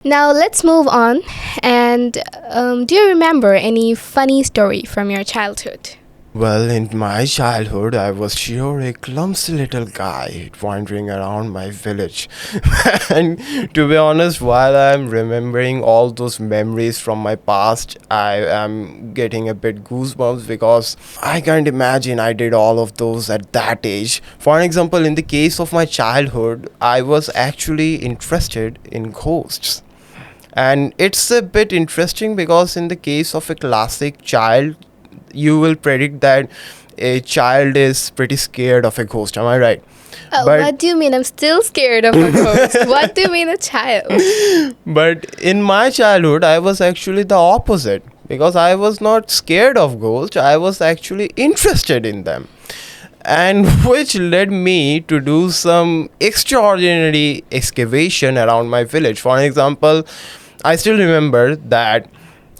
Now let's move on. And do you remember any funny story from your childhood? Well, in my childhood, I was sure a clumsy little guy wandering around my village. And to be honest, while I'm remembering all those memories from my past, I am getting a bit goosebumps because I can't imagine I did all of those at that age. For example, in the case of my childhood, I was actually interested in ghosts. And it's a bit interesting because in the case of a classic child, you will predict that a child is pretty scared of a ghost. Am I right? What do you mean? I'm still scared of a ghost. What do you mean, a child? But in my childhood, I was actually the opposite because I was not scared of ghosts. I was actually interested in them. And which led me to do some extraordinary excavation around my village. For example, I still remember that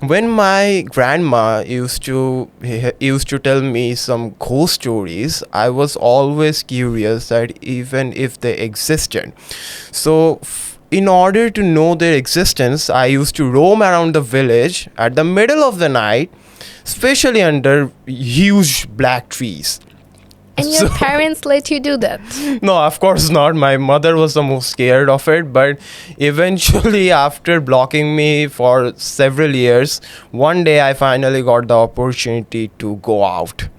when my grandma used to tell me some ghost stories, I was always curious that even if they existed. So in order to know their existence, I used to roam around the village at the middle of the night, especially under huge black trees. And your parents let you do that? No, of course not. My mother was the most scared of it. But eventually, after blocking me for several years, one day I finally got the opportunity to go out.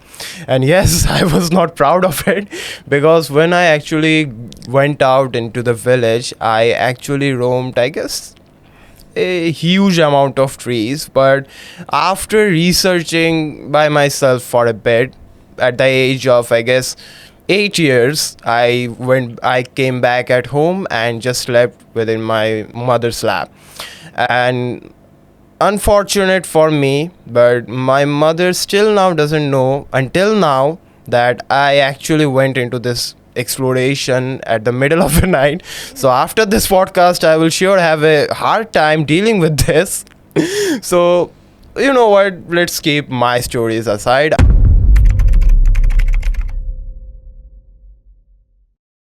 And yes, I was not proud of it because when I actually went out into the village, I actually roamed, I guess, a huge amount of trees. But after researching by myself for a bit, at the age of, I guess, 8 years, I came back at home and just slept within my mother's lap. And unfortunate for me, but my mother still now doesn't know until now that I actually went into this exploration at the middle of the night. So after this podcast, I will sure have a hard time dealing with this. So you know what, let's keep my stories aside.